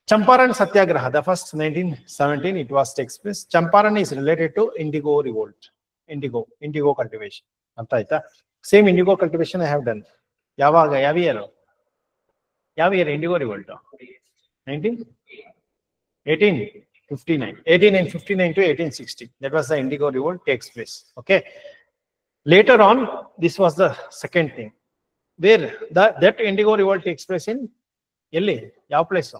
Champaran Satyagraha, the first 1917, it was takes place. Champaran is related to indigo revolt. Indigo cultivation. Same indigo cultivation I have done. Yavaga, Yavi indigo revolt. 1859 to 1860. That was the indigo revolt takes place. Okay. Later on, this was the second thing. Where that indigo revolt takes place in Yelli, Yav place.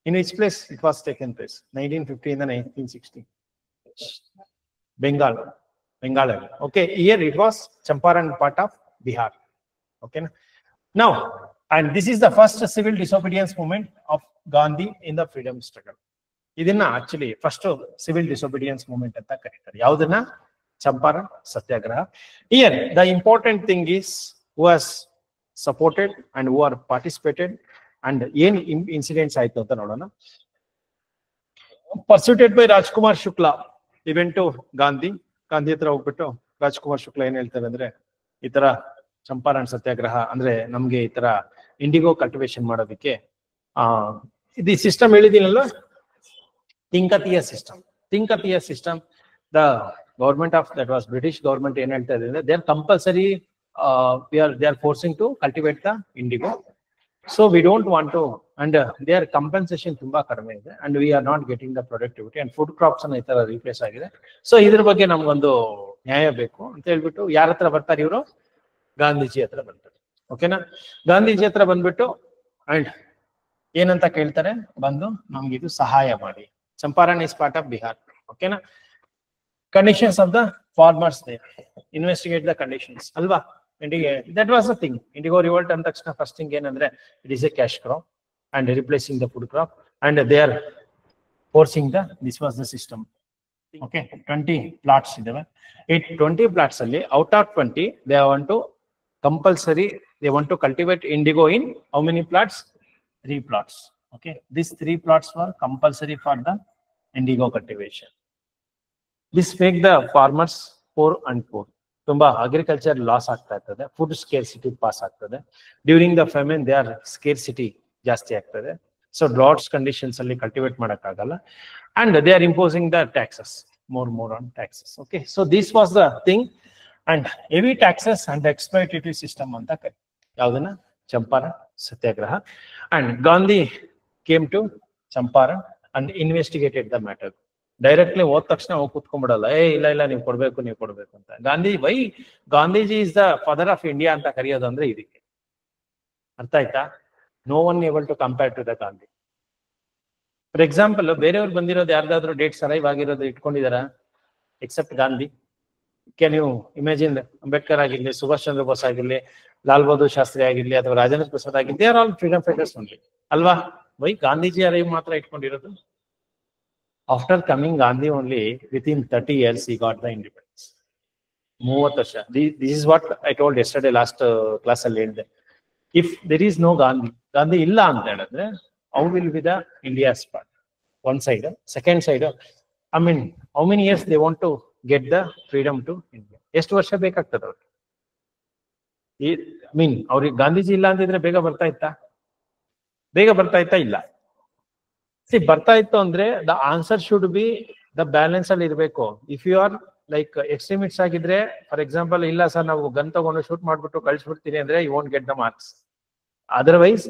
In which place it was taken place? 1950 and 1960. Bengal. Okay, here it was Champaran part of Bihar. Okay. Now, and this is the first civil disobedience movement of Gandhi in the freedom struggle. Idina actually first civil disobedience movement at the character. Yaudana Champaran Satyagraha. Here, the important thing is who has supported and who are participated. And ಏನು incidents ಆಯ್ತು ಅಂತ ನೋಡೋಣ. ಪರ್ಸ್ಯೂಟೆಡ್ by Rajkumar Shukla. Event Gandhi ಹತ್ರ ಹೋಗ್ಬಿಟ್ಟು ರಾಜ್ಕುಮಾರ್ ಶುಕ್ಲಾ ಏನ್ ಹೇಳ್ತಾರೆ ಅಂದ್ರೆ ಈ ತರ ಚಂಪಾರಣ್ ಸತ್ಯಾಗ್ರಹ ಅಂದ್ರೆ ನಮ್ಗೆ ಈ ತರ ಇಂಡಿಗೋ ಕಲ್ಟಿವೇಶನ್ ಮಾಡೋದಕ್ಕೆ ಇದು ಸಿಸ್ಟಮ್ ಹೇಳಿದೀನಲ್ಲ, Tinkathia system the government of that was British government ಏನ್ ಹೇಳ್ತಾ ಇದೆ ಅಂದ್ರೆ they are compulsory they are forcing to cultivate the indigo. So we don't want to, and their compensation tumba kadame ide, and we are not getting the productivity and food crops anna itara replace agide. So idr bagge namagondu ನ್ಯಾಯ ಬೇಕು ಅಂತ ಹೇಳ್ಬಿಟ್ಟು ಯಾರ ಹತ್ರ ಬರ್ತಾರೆ ಇವರು? ಗಾಂಧೀಜಿ ಹತ್ರ ಬರ್ತಾರೆ. ಓಕೆನಾ? ಗಾಂಧೀಜಿ ಹತ್ರ ಬಂದ್ಬಿಟ್ಟು ಅಂಡ್ ಏನಂತ ಕೇಳ್ತಾರೆ, ಬಂದು ನಮ್ಗೆ ಇದು ಸಹಾಯ ಮಾಡಿ. Champaran is part of Bihar. ಓಕೆನಾ? Conditions of the farmers they investigate the conditions ಅಲ್ವಾ? That was the thing. Indigo revolt and the first thing ಏನಂದ್ರೆ it is a cash crop and replacing the food crop, and they are forcing this was the system. Okay, 20 plots idave. 20 plots alli out of 20 they want to compulsory, they want to cultivate indigo in how many plots? 3 plots. Okay, these 3 plots were compulsory for the indigo cultivation. This make the farmers poor and poor. ತುಂಬಾ agriculture loss ಆಗ್ತಾ ಇರ್ತದೆ, food scarcity pass ಆಗ್ತದೆ. During the famine they are scarcity ಜಾಸ್ತಿ ಆಗ್ತದೆ. So droughts conditions ಅಲ್ಲಿ cultivate ಮಾಡಕ್ಕಾಗಲ್ಲ, and they are imposing the taxes more on taxes. Okay, so this was the thing, and heavy taxes and exploitative system ಅಂತ ಕರಿ ಯಾವ್ದನ್ನ Champaran Satyagraha. And Gandhi came to Champaran and investigated the matter. Directly ಹೋದ ತಕ್ಷಣ ಹೋಗಿ ಕುತ್ಕೊಂಡ್ಬಿಡಲ್ಲ, ಇಲ್ಲ ನೀವು ಕೊಡ್ಬೇಕು ಅಂತ. Gandhiji is the father of India ಅಂತ ಕರೆಯೋದು ಅಂದ್ರೆ ಇದಕ್ಕೆ. ಅರ್ಥ ಆಯ್ತಾ? No one able to compare to the Gandhi. For example, ಬೇರೆಯವ್ರು ಬಂದಿರೋದು ಯಾರ್ದಾದ್ರು ಡೇಟ್ಸ್ ಅರೈವ್ ಆಗಿರೋದು ಇಟ್ಕೊಂಡಿದಾರ except Gandhi? Can you imagine? Ambedkar ಆಗಿರ್ಲಿ, ಸುಭಾಷ್ ಚಂದ್ರ ಬೋಸ್ ಆಗಿರ್ಲಿ, ಲಾಲ್ ಬಹದ್ದೂರ್ ಶಾಸ್ತ್ರಿ ಆಗಿರ್ಲಿ, ಅಥವಾ ರಾಜೇಂದ್ರ ಪ್ರಸಾದ್ ಆಗಿರ್ಲಿ, they are all freedom fighters only ಅಲ್ವಾ? ಗಾಂಧೀಜಿ ಅರೈವ್ ಮಾತ್ರ ಇಟ್ಕೊಂಡಿರೋದು? After coming Gandhi only, within 30 years, he got the independence. 30 ವರ್ಷ. This is what I told yesterday, last class ಅಲ್ಲಿ ಹೇಳಿದೆ. If there is no Gandhi ಇಲ್ಲ ಅಂತ ಹೇಳಿದ್ರೆ, how will be the India's part? One side. Second side, I mean, how many years they want to get the freedom to India? ಎಷ್ಟು ವರ್ಷ ಬೇಕಾಗ್ತದೆ ಅವ್ರಿಗೆ? I mean, ಅವ್ರಿಗೆ ಗಾಂಧೀಜಿ ಇಲ್ಲ ಅಂತಿದ್ರೆ ಬೇಗ ಬರ್ತಾ ಇತ್ತಾ? ಇಲ್ಲ. ಬರ್ತಾ ಇತ್ತು ಅಂದ್ರೆ the answer should be the balance ಅಲ್ಲಿ ಇರಬೇಕು. If you are like extremist ಆಗಿದ್ರೆ, ಫಾರ್ ಎಕ್ಸಾಂಪಲ್, ಇಲ್ಲ ಸರ್ ನಾವು ಗನ್ ತಗೊಂಡು ಶೂಟ್ ಮಾಡ್ಬಿಟ್ಟು ಕಳಿಸ್ಬಿಡ್ತೀನಿ ಅಂದ್ರೆ you won't get the marks. Otherwise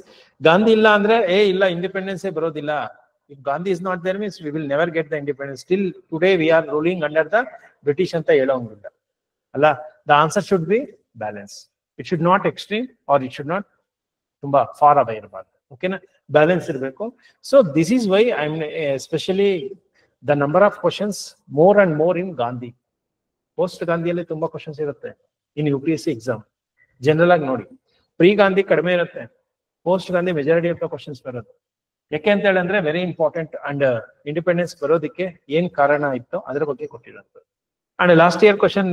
Gandhi ಇಲ್ಲ ಅಂದ್ರೆ ಇಲ್ಲ ಇಂಡಿಪೆಂಡೆನ್ಸೇ ಬರೋದಿಲ್ಲ. If Gandhi is not there means we will never get the independence. Still today we are ruling under the British ಅಂತ ಹೇಳೋಂಗಿಲ್ಲ ಅಲ್ಲ. The answer should be balance. It should not extreme or it should not ತುಂಬಾ far away ಇರಬಾರ್ದು. ಓಕೆನಾ? Balance ಇರಬೇಕು. So this is why I am especially the number of questions more and more in Gandhi. Post ಗಾಂಧಿಯಲ್ಲಿ ತುಂಬಾ questions ಇರುತ್ತೆ ಇನ್ UPSC exam. General ಆಗಿ ನೋಡಿ, pre Gandhi ಕಡಿಮೆ ಇರುತ್ತೆ, post Gandhi majority of the questions ಬರೋದು. ಯಾಕೆ ಅಂತ ಹೇಳಿದ್ರೆ ವೆರಿ ಇಂಪಾರ್ಟೆಂಟ್. ಅಂಡ್ ಇಂಡಿಪೆಂಡೆನ್ಸ್ ಬರೋದಕ್ಕೆ ಏನ್ ಕಾರಣ ಇತ್ತು ಅದ್ರ ಬಗ್ಗೆ ಕೊಟ್ಟಿರೋದು. And last year question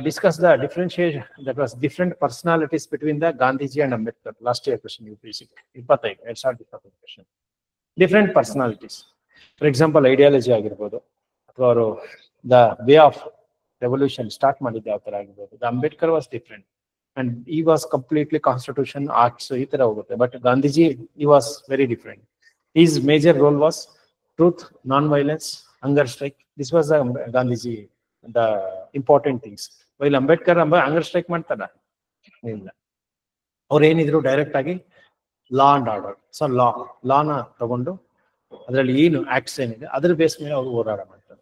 discuss the differentiation, that was different personalities between the Gandhiji and Ambedkar. Last year question UPSC 25 question. Different personalities. For example, ideology ಆಗಿರಬಹುದು, ಅಥವಾ ಅವರು the way of revolution start ಮಾಡಿದ್ದು ಯಾವ ತರ ಆಗಿರಬಹುದು. The Ambedkar was different. and he was completely constitution arts ಈ ತರ ಹೋಗುತ್ತೆ. But Gandhiji, he was very different. His major role was truth, non-violence, hunger strike. This was the Gandhiji, the important things. While Ambedkar hunger strike ಮಾಡ್ತಾರ ಇಲ್ಲ, ಅವ್ರು ಏನಿದ್ರು direct ಆಗಿ law and order, so ಲಾನ ತಗೊಂಡು ಅದರಲ್ಲಿ ಏನು ಆಕ್ಟ್ಸ್ ಏನಿದೆ ಅದ್ರ ಬೇಸ್ ಮೇಲೆ ಅವರು ಹೋರಾಟ ಮಾಡ್ತಾರೆ.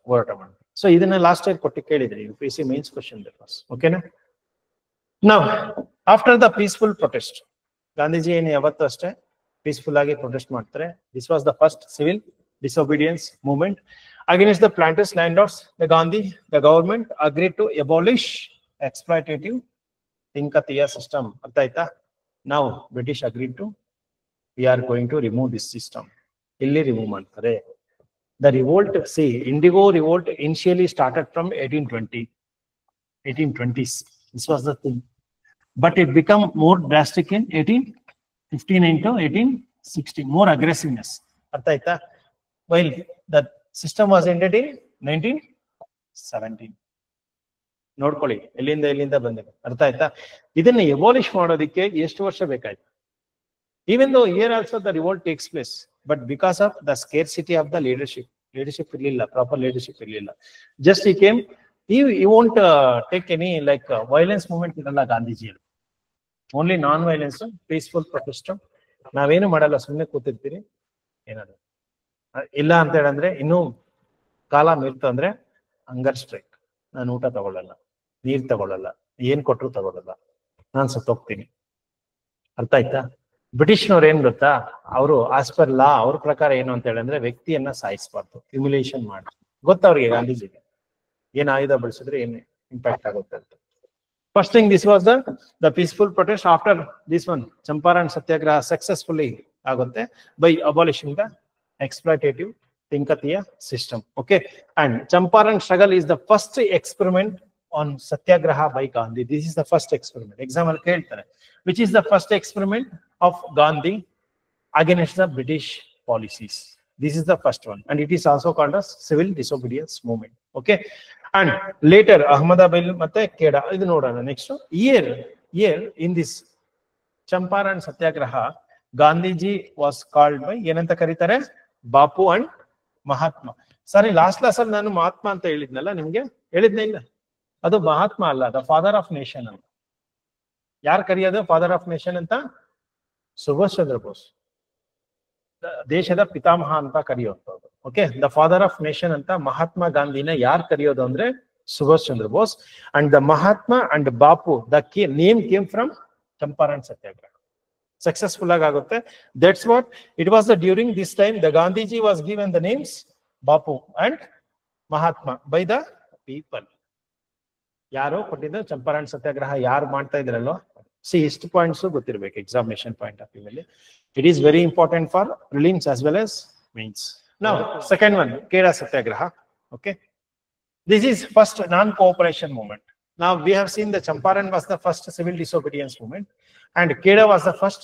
ಸೊ ಇದನ್ನ ಲಾಸ್ಟ್ ಟೈಮ್ ಕೊಟ್ಟು ಕೇಳಿದ್ರಿ PC ಮೇನ್ಸ್ ಕ್ವಶನ್ ಪೇಪರ್ಸ್. ಓಕೆನಾ? Now, after the peaceful protest, Gandhiji ಏನು ಯಾವತ್ತೂ ಅಷ್ಟೇ ಪೀಸ್ಫುಲ್ ಆಗಿ ಪ್ರೊಟೆಸ್ಟ್ ಮಾಡ್ತಾರೆ. This was the first civil disobedience movement against the planters landlords. The government agreed to abolish exploitative Tinkatiya system. ಅರ್ಥ ಆಯ್ತಾ? Now British agreed to, we are going to remove this system. ಇಲ್ಲಿ remove ಮಾಡ್ತಾರೆ. The revolt, see, Indigo revolt initially started from 1820s. This was the thing, but it became more drastic in 1859 to 1860. More aggressiveness. ಅರ್ಥ ಆಯ್ತಾ? While the system was ended in 1917. ನೋಡ್ಕೊಳ್ಳಿ ಎಲ್ಲಿಂದ ಬಂದಿದೆ. ಅರ್ಥ ಆಯ್ತಾ? ಇದನ್ನ ಎಬಾಲಿಷ್ ಮಾಡೋದಕ್ಕೆ ಎಷ್ಟು ವರ್ಷ ಬೇಕಾಯ್ತು? Even though here also the revolt takes place, but because of the scarcity of the leadership ಇರ್ಲಿಲ್ಲ, proper leadership ಇರ್ಲಿಲ್ಲ. Just he came, he won't take any like violence movement ಇರಲ್ಲ Gandhiji. Only non violence, peaceful protest. ನಾವೇನು ಮಾಡಲ್ಲ, ಸುಮ್ಮನೆ ಕೂತಿರ್ತೀರಿ. ಏನಾದ್ರು ಇಲ್ಲ ಅಂತ ಹೇಳಂದ್ರೆ, ಇನ್ನೂ ಕಾಲ ಮೀರ್ತು ಅಂದ್ರೆ ಹಂಗರ್ ಸ್ಟ್ರೈಕ್. ನಾನು ಊಟ ತಗೊಳ್ಳಲ್ಲ, ನೀರ್ ತಗೊಳ್ಳಲ್ಲ, ಏನ್ ಕೊಟ್ರು ತಗೊಳ್ಳಲ್ಲ, ನಾನ್ ಸತ್ತೋಗ್ತೀನಿ. ಅರ್ಥ ಆಯ್ತಾ? ಬ್ರಿಟಿಷ್ನವ್ರು ಏನ್ ಗೊತ್ತಾ, ಅವರು ಆಸ್ ಪರ್ ಲಾ ಅವ್ರ ಪ್ರಕಾರ ಏನು ಅಂತ ಹೇಳಿದ್ರೆ ವ್ಯಕ್ತಿಯನ್ನ ಸಾಯಿಸಬಾರ್ದು, ಹ್ಯುಮಿಲೇಷನ್ ಮಾಡಿ. ಗೊತ್ತವ್ರಿಗೆ ಗಾಂಧೀಜಿಗೆ ಏನ್ ಆಯುಧ ಬಳಸಿದ್ರೆ ಏನ್ ಇಂಪ್ಯಾಕ್ಟ್ ಆಗುತ್ತೆ ಅಂತ. First thing, this was the peaceful protest. After this one, Champaran Satyagraha successfully agutte by abolishing the exploitative Tinkatiya system. Okay, and Champaran struggle is the first experiment on Satyagraha by Gandhi. This is the first experiment. Example keltare, which is the first experiment of Gandhi against the British policies. This is the first one, and it is also called as civil disobedience movement. Okay, and later Ahmedabad ಮತ್ತೆ Keda. ಇದು ನೋಡೋಣ next. Here in this Champaran Satyagraha, Gandhiji was called by ಏನಂತ ಕರೀತಾರೆ? Bapu and Mahatma. ಸರಿ, last class ಅಲ್ಲಿ ನಾನು ಮಹಾತ್ಮ ಅಂತ ಹೇಳಿದ್ನಲ್ಲ, ನಿಮ್ಗೆ ಹೇಳಿದ್ನೇ ಇಲ್ಲ? ಅದು ಮಹಾತ್ಮ ಅಲ್ಲ, ದ ಫಾದರ್ ಆಫ್ ನೇಷನ್ ಅಂತ. ಯಾರು ಕರೆಯೋದು ಫಾದರ್ ಆಫ್ ನೇಷನ್ ಅಂತ? ಸುಭಾಷ್ ಚಂದ್ರ ಬೋಸ್, ದೇಶದ ಪಿತಾಮಹ ಅಂತ ಕರೆಯೋದು. Okay, the father of nation ಅಂತ ಮಹಾತ್ಮ ಗಾಂಧಿನ ಯಾರು ಕರೆಯೋದು ಅಂದ್ರೆ Subhash Chandra Bose. And the Mahatma and Bapu, the name came from Champaran Satyagraha. Successful ಆಗುತ್ತೆ. That's what it was during this time the Gandhiji was given the names Bapu and Mahatma by the people. ಯಾರೋ ಕೊಟ್ಟಿದ್ದು ಚಂಪಾರಣ್ ಸತ್ಯಾಗ್ರಹ ಯಾರು ಮಾಡ್ತಾ ಇದ್ರಲ್ಲೋ. ಸಿ, ಇಷ್ಟು ಪಾಯಿಂಟ್ಸ್ ಗೊತ್ತಿರ್ಬೇಕು ಎಕ್ಸಾಮಿನೇಷನ್ ಪಾಯಿಂಟ್ ಆಫ್ ವ್ಯೂ ಅಲ್ಲಿ. It is very important for prelims as well as mains. Now, second one, Keda Satyagraha. Okay, this is first non-cooperation movement. Now we have seen the Champaran was the first civil disobedience movement, and Keda was the first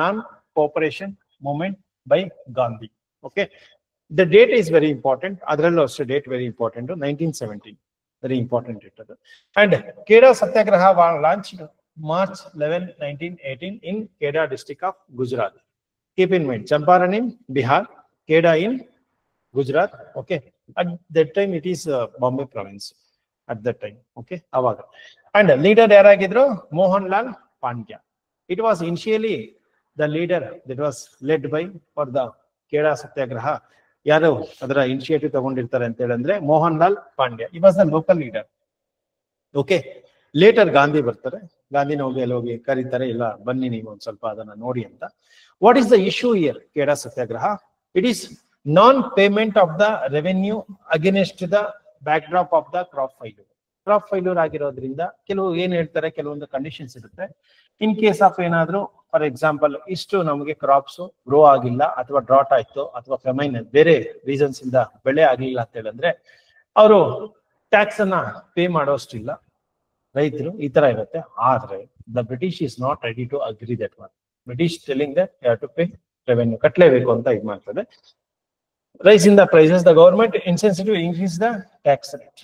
non-cooperation movement by Gandhi. Okay, the date is very important. Adrallo also date very important. 1917, very important date. And Keda Satyagraha was launched March 11, 1918 in Keda district of Gujarat. Keep in mind, Champaran in Bihar, Keda in Gujarat. Okay, at that time it is Bombay province at that time. Okay, Avaga. And leader yaragidru Mohanlal Pandya. It was initially the leader that was led by for the Keda Satyagraha. Yaru adra initiative tagondirtare anta helindre Mohanlal Pandya. He was the local leader. Okay, later Gandhi ಬರ್ತಾರೆ. ಗಾಂಧಿನ ಹೋಗಿ ಕರೀತಾರೆ, ಇಲ್ಲ ಬನ್ನಿ ನೀವು ಒಂದ್ ಸ್ವಲ್ಪ ಅದನ್ನ ನೋಡಿ ಅಂತ. What is the issue here Kheda Satyagraha? It is non payment of the revenue against the backdrop of the crop failure ಆಗಿರೋದ್ರಿಂದ ಕೆಲವು ಏನ್ ಹೇಳ್ತಾರೆ, ಕೆಲವೊಂದು ಕಂಡೀಷನ್ಸ್ ಇರುತ್ತೆ. ಇನ್ ಕೇಸ್ ಆಫ್ ಏನಾದ್ರು ಫಾರ್ ಎಕ್ಸಾಂಪಲ್ ಇಷ್ಟು ನಮಗೆ ಕ್ರಾಪ್ಸ್ ಗ್ರೋ ಆಗಿಲ್ಲ, ಅಥವಾ ಡ್ರಾಟ್ ಆಯ್ತು, ಅಥವಾ ಫೆಮೈನ್ ಬೇರೆ ರೀಸನ್ಸ್ ಇಂದ ಬೆಳೆ ಆಗ್ಲಿಲ್ಲ ಅಂತ ಹೇಳಿದ್ರೆ ಅವರು ಟ್ಯಾಕ್ಸ್ ಅನ್ನ ಪೇ ಮಾಡೋಷ್ಟಿಲ್ಲ ರೈತರು. ಈ ತರ ಇರುತ್ತೆ. ಆದ್ರೆ the British is not ready to agree that one. British telling that you have to pay revenue, ಕಟ್ಲೇಬೇಕು ಅಂತ ಇದು ಮಾಡ್ತದೆ. Rise in the prices, the government insensitive increase the tax rate.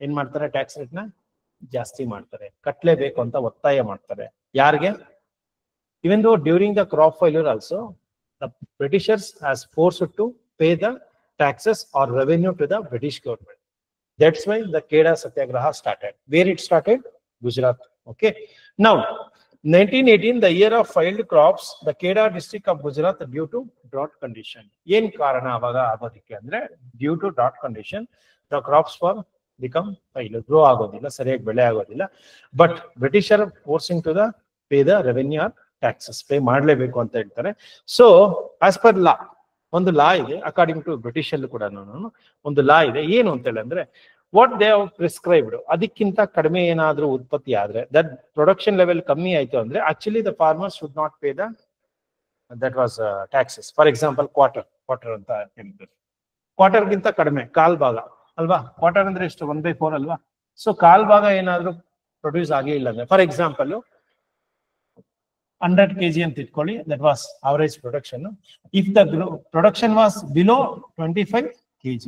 ಏನ್ ಮಾಡ್ತಾರೆ, ಟ್ಯಾಕ್ಸ್ ರೇಟ್ ನ ಜಾಸ್ತಿ ಮಾಡ್ತಾರೆ, ಕಟ್ಲೇಬೇಕು ಅಂತ ಒತ್ತಾಯ ಮಾಡ್ತಾರೆ. ಯಾರಿಗೆ? Even though during the crop failure also, the Britishers has forced to pay the taxes or revenue to the British government. That's why the Kheda Satyagraha started. Where it started? Gujarat. Okay. Now, 1918, the year of failed crops, the Kheda district of Gujarat due to drought condition. Yen karana avaga agodike andre due to drought condition, the crops were become failure. Grow agodilla, sariyagi bele agodilla. But British are forcing to the pay the revenue or taxes. Pay ಮಾಡಲೇಬೇಕು ಅಂತ ಹೇಳ್ತಾರೆ. So, as per law, ಒಂದು ಲಾ ಇದೆ, according to British ಅಲ್ಲೂ ಕೂಡ ಒಂದು ಲಾ ಇದೆ. ಏನು ಅಂತ ಹೇಳಿದ್ರೆ, ವಾಟ್ ದೇ ಹ್ಯಾವ್ ಪ್ರಿಸ್ಕ್ರೈಬ್ಡ್, ಅದಕ್ಕಿಂತ ಕಡಿಮೆ ಏನಾದ್ರೂ ಉತ್ಪತ್ತಿ ಆದ್ರೆ, ದಟ್ ಪ್ರೊಡಕ್ಷನ್ ಲೆವೆಲ್ ಕಮ್ಮಿ ಆಯ್ತು ಅಂದ್ರೆ, actually the farmers should not pay the that was taxes. For example quarter ಅಂತ ಹೇಳಿದ್ರು. ಕ್ವಾರ್ಟರ್ಗಿಂತ ಕಡಿಮೆ, ಕಾಲ್ ಭಾಗ ಅಲ್ವಾ? ಕ್ವಾರ್ಟರ್ ಅಂದ್ರೆ ಎಷ್ಟು? 1/4 ಅಲ್ವಾ? ಸೊ ಕಾಲ್ ಭಾಗ ಏನಾದ್ರೂ ಪ್ರೊಡ್ಯೂಸ್ ಆಗೇ ಇಲ್ಲ ಅಂದ್ರೆ, ಫಾರ್ ಎಕ್ಸಾಂಪಲ್ 100 kg ಅಂತ ಇಟ್ಕೊಳ್ಳಿ, that was average production. If the production was below 25 kg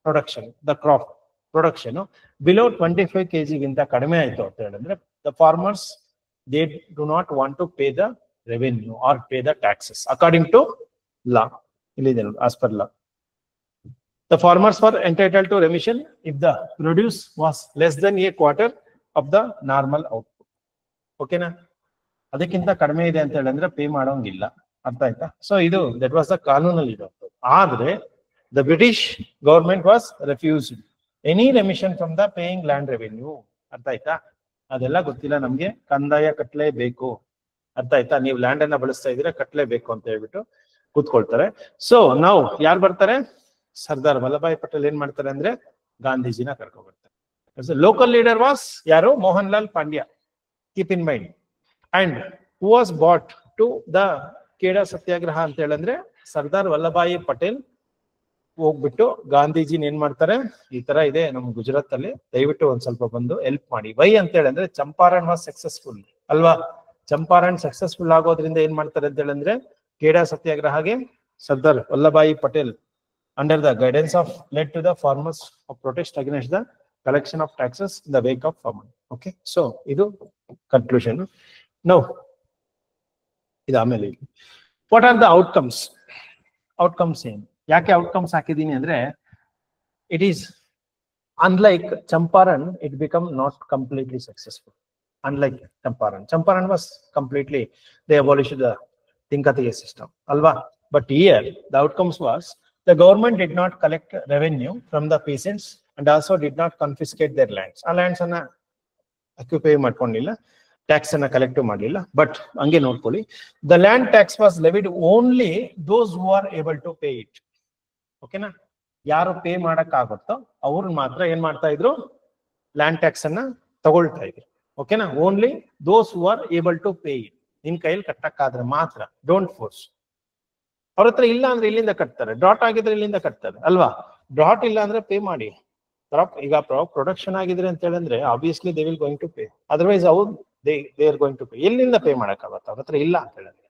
production, the crop production below 25 kg ಗಿಂತ ಕಡಿಮೆ ಆಯ್ತು ಅಂತ ಹೇಳಿದ್ರೆ, the farmers they do not want to pay the revenue or pay the taxes according to law. ಇಲ್ಲಿದೆ as per law, the farmers were entitled to remission if the produce was less than a quarter of the normal output. ಓಕೆನಾ? ಅದಕ್ಕಿಂತ ಕಡಿಮೆ ಇದೆ ಅಂತ ಹೇಳಿದ್ರೆ pay ಮಾಡೋಂಗಿಲ್ಲ. ಅರ್ಥ ಆಯ್ತಾ? ಸೊ ಇದು ದಟ್ ವಾಸ್ ದ ಕಾನೂನಲ್ಲಿ ಇರೋದು. ಆದ್ರೆ the British government was refused any remission from the paying land revenue. ಅರ್ಥ ಆಯ್ತಾ? ಅದೆಲ್ಲ ಗೊತ್ತಿಲ್ಲ ನಮ್ಗೆ, ಕಂದಾಯ ಕಟ್ಲೇಬೇಕು. ಅರ್ಥ ಆಯ್ತಾ? ನೀವು ಲ್ಯಾಂಡ್ ಅನ್ನ ಬಳಸ್ತಾ ಇದ್ರೆ ಕಟ್ಲೇಬೇಕು ಅಂತ ಹೇಳ್ಬಿಟ್ಟು ಕೂತ್ಕೊಳ್ತಾರೆ. ಸೊ ನಾವು ಯಾರು ಬರ್ತಾರೆ? ಸರ್ದಾರ್ ವಲ್ಲಭಾಯ್ ಪಟೇಲ್ ಏನ್ ಮಾಡ್ತಾರೆ ಅಂದ್ರೆ ಗಾಂಧೀಜಿನ ಕರ್ಕೊಂಡ್ ಬರ್ತಾರೆ. ಲೋಕಲ್ ಲೀಡರ್ ವಾಸ್ ಯಾರು? Mohan Lal Pandya. Keep in mind. And who was brought to the Kheda Satyagraha ಅಂತ ಹೇಳಂದ್ರೆ ಸರ್ದಾರ್ ವಲ್ಲಭಾಯಿ ಪಟೇಲ್ ಹೋಗ್ಬಿಟ್ಟು ಗಾಂಧೀಜಿನ ಏನ್ ಮಾಡ್ತಾರೆ, ಈ ತರ ಇದೆ ನಮ್ ಗುಜರಾತ್ ಅಲ್ಲಿ, ದಯವಿಟ್ಟು ಒಂದ್ ಸ್ವಲ್ಪ ಬಂದು ಹೆಲ್ಪ್ ಮಾಡಿ. ವೈ ಅಂತ ಹೇಳಂದ್ರೆ ಚಂಪಾರಣ್ ವಾಸ್ ಸಕ್ಸಸ್ಫುಲ್ ಅಲ್ವಾ? ಚಂಪಾರಣ್ ಸಕ್ಸಸ್ಫುಲ್ ಆಗೋದ್ರಿಂದ ಏನ್ ಮಾಡ್ತಾರೆ ಅಂತ ಹೇಳಂದ್ರೆ, ಖೇಡಾ ಸತ್ಯಾಗ್ರಹಗೆ Sardar Vallabhbhai Patel under the guidance of led to the farmers of protest against the collection of taxes in the wake of farmer. Okay, so ಇದು conclusion. Now, what are the outcomes? Outcomes ಏನು? ಯಾಕೆ outcomes ಹಾಕಿದೀನಿ ಅಂದ್ರೆ, it is unlike Champaran, it become not completely successful. Unlike Champaran was completely, they abolished the Tinkatiya system, alva. But here, the outcomes was, the government did not collect revenue from the peasants and also did not confiscate their lands. ಆ lands ಅನ್ನ occupy ಮಾಡ್ಕೊಂಡಿಲ್ಲ, tax ಅನ್ನ collect ಮಾಡಲಿಲ್ಲ. But ಹಂಗೆ ನೋಡ್ಕೊಳ್ಳಿ, the land tax was levied only those who are able to pay it. ಓಕೆನಾ? ಯಾರು pay ಮಾಡಕ್ ಆಗುತ್ತೋ ಅವ್ರು ಮಾತ್ರ ಏನ್ ಮಾಡ್ತಾ ಇದ್ರು, ಲ್ಯಾಂಡ್ ಟ್ಯಾಕ್ಸ್ ಅನ್ನ ತಗೊಳ್ತಾ ಇದ್ರು. ಓಕೆನಾ? Only those who are able to pay it. ನಿನ್ ಕೈಯಲ್ಲಿ ಕಟ್ಟಕ್ಕಾದ್ರೆ ಮಾತ್ರ, ಡೋಂಟ್ ಫೋರ್ಸ್. ಅವ್ರ ಹತ್ರ ಇಲ್ಲ ಅಂದ್ರೆ ಇಲ್ಲಿಂದ ಕಟ್ತಾರೆ, ಡ್ರಾಟ್ ಆಗಿದ್ರೆ ಇಲ್ಲಿಂದ ಕಟ್ತಾರೆ ಅಲ್ವಾ? ಡ್ರಾಟ್ ಇಲ್ಲ ಅಂದ್ರೆ ಪೇ ಮಾಡಿ. ಈಗ ಪ್ರೊಡಕ್ಷನ್ ಆಗಿದ್ರೆ ಅಂತ ಹೇಳಿದ್ರೆ obviously they will going to pay, otherwise ಅವ್ರು they are going to pay. ಎಲ್ಲಿಂದ ಪೇ ಮಾಡಕ್ಕಾಗತ್ತ? ಅವ್ರ ಹತ್ರ ಇಲ್ಲ ಅಂತ ಹೇಳಿದ್ರೆ.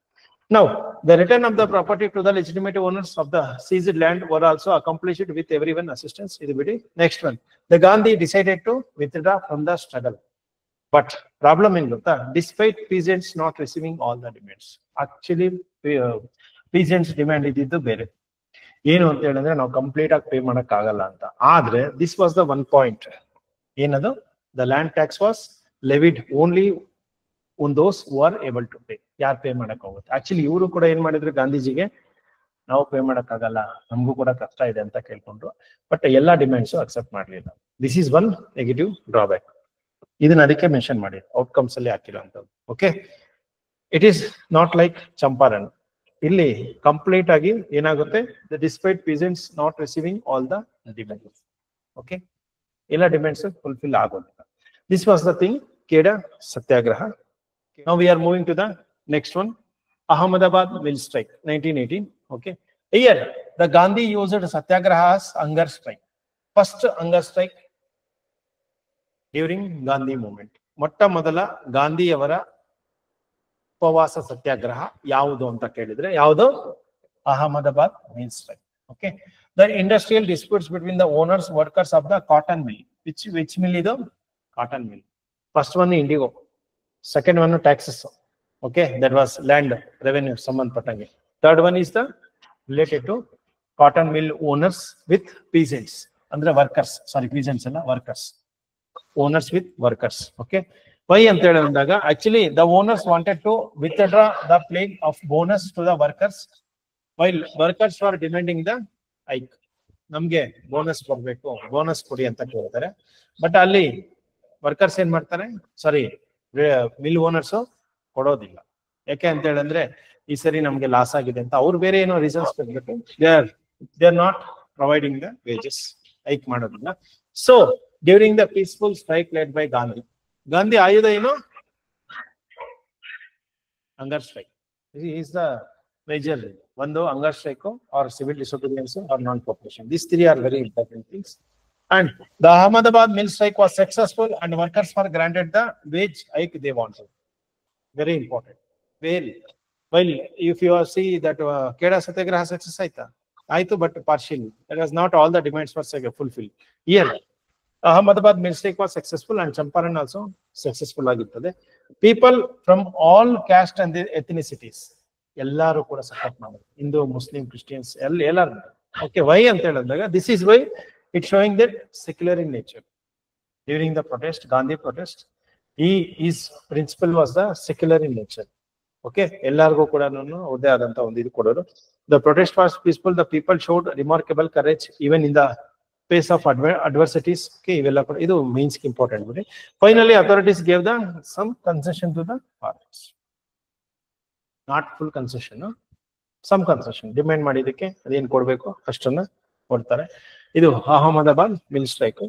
Now, the return of the property to the legitimate owners of the seized land were also accomplished with everyone assistance. ಇದು ಬಿಡಿ. Next one, the Gandhi decided to withdraw from the struggle. But problem ಏನು ಗೊತ್ತಾ? Despite peasants not receiving all the demands. Actually, peasants demand ಇದ್ದಿದ್ದು ಬೇರೆ. ಏನು ಅಂತ ಹೇಳಿದ್ರೆ, ನಾವು ಕಂಪ್ಲೀಟ್ ಆಗಿ ಪೇ ಮಾಡಕ್ ಆಗಲ್ಲ ಅಂತ. ಆದ್ರೆ this was the one point. ಏನದು? The land tax was levied only on those who are able to pay. ಯಾರು ಪೇ ಮಾಡಕ್ ಹೋಗುತ್ತೆ? ಆಕ್ಚುಲಿ ಇವರು ಕೂಡ ಏನ್ ಮಾಡಿದ್ರು, ಗಾಂಧೀಜಿಗೆ ನಾವು ಪೇ ಮಾಡಕ್ ಆಗಲ್ಲ, ನಮಗೂ ಕೂಡ ಕಷ್ಟ ಇದೆ ಅಂತ ಕೇಳ್ಕೊಂಡ್ರು. ಬಟ್ ಎಲ್ಲಾ ಡಿಮ್ಯಾಂಡ್ಸ್ ಅಕ್ಸೆಪ್ಟ್ ಮಾಡ್ಲಿಲ್ಲ. This is one negative drawback. ಇದನ್ನ ಅದಕ್ಕೆ ಮೆನ್ಷನ್ ಮಾಡಿ ಔಟ್ಕಮ್ಸ್ ಅಲ್ಲಿ ಹಾಕಿರೋ ಅಂತದ್ದು. Okay, it is not like Champaran. ಇಲ್ಲಿ ಕಂಪ್ಲೀಟ್ ಆಗಿ ಏನಾಗುತ್ತೆ, the despite peasants not receiving all the demands. Okay, ಎಲ್ಲ ಡಿಮ್ಯಾಂಡ್ಸ್ ಫುಲ್ಫಿಲ್ ಆಗೋದಿಲ್ಲ. This was the thing, Kheda Satyagraha. Now we are moving to the next one, Ahmedabad mill strike, 1918. Okay, here the Gandhi used Satyagraha as hunger strike. First hunger strike during Gandhi movement. ಮೊಟ್ಟ ಮೊದಲ ಗಾಂಧಿಯವರ ಉಪವಾಸ ಸತ್ಯಾಗ್ರಹ ಯಾವುದು ಅಂತ ಕೇಳಿದ್ರೆ ಯಾವುದು? Ahmedabad mill strike. Okay, the industrial disputes between the owners workers of the cotton mill. Which mill ಇದು? Cotton mill. First one indigo, second one taxes. Okay, that was land revenue ಸಂಬಂಧಪಟ್ಟಂಗೆ. Third one is the related to cotton mill owners with peasants, ಅಂದ್ರೆ workers, sorry peasants ಅಲ್ಲ, workers, owners with workers. Okay, why ಅಂತ ಹೇಳಿ ಅಂದಾಗ actually the owners wanted to withdraw the playing of bonus to the workers while workers for demanding the hike. ನಮ್ಗೆ bonus ಕೊಡ್ಬೇಕು, bonus ಕೊಡಿ ಅಂತ ಕೇಳ್ತಾರೆ. ಬಟ್ ಅಲ್ಲಿ ವರ್ಕರ್ಸ್ ಏನ್ ಮಾಡ್ತಾರೆ, ಸಾರಿ ಮಿಲ್ ಓನರ್ಸ್ ಕೊಡೋದಿಲ್ಲ. ಯಾಕೆ ಅಂತ ಹೇಳಿದ್ರೆ ಈ ಸರಿ ನಮ್ಗೆ ಲಾಸ್ ಆಗಿದೆ ಅಂತ ಅವ್ರು ಬೇರೆ ಏನೋ ರೀಸನ್ಸ್ ಕೊಡ್ಬೇಕು. They are not providing the wages, hike ಮಾಡೋದಿಲ್ಲ. So during the peaceful strike led by Gandhi, Gandhi ಆಯುಧ ಏನು, hunger strike is the major. ಒಂದು hunger strike or civil disobedience or non cooperation. These three are very important things. And the Ahmedabad mill strike was successful and workers were granted the wage hike they wanted. Very important. Very well. If you see that Keda Satyagraha success aitu, but partially. That was not all the demands were fulfilled. Here, Ahmedabad mill strike was successful and Champaran also successful ಆಗಿರ್ತದೆ. People from all caste and ethnicities ಎಲ್ಲರೂ ಕೂಡ support ಮಾಡೋದು, Hindu, Muslim, Christians ಎಲ್ಲರೂ. Okay, why ಅಂತ ಹೇಳಿದಾಗ this is why it showing that secular in nature. During the protest, Gandhi protest, is principle was the secular in nature. Okay, ಎಲ್ಲರಿಗೂ ಕೂಡ ಅವ್ರದೇ ಆದಂತ ಒಂದು ಇದು ಕೊಡೋರು. The protest was peaceful, the people showed remarkable courage even in the face of adversities. Okay, ಇವೆಲ್ಲ ಕೂಡ ಇದು ಮೀನ್ಸ್ ಇಂಪಾರ್ಟೆಂಟ್ ಬಿಡಿ. Finally authorities gave the some concession to the farmers, not full concession, some concession. Demand ಮಾಡಿದಕ್ಕೆ ಅದೇನ್ ಕೊಡ್ಬೇಕು ಅಷ್ಟನ್ನ ಕೊಡ್ತಾರೆ. ಇದು ಅಹಮದಾಬಾದ್ ಮಿಲ್ ಸ್ಟ್ರೈಕ್.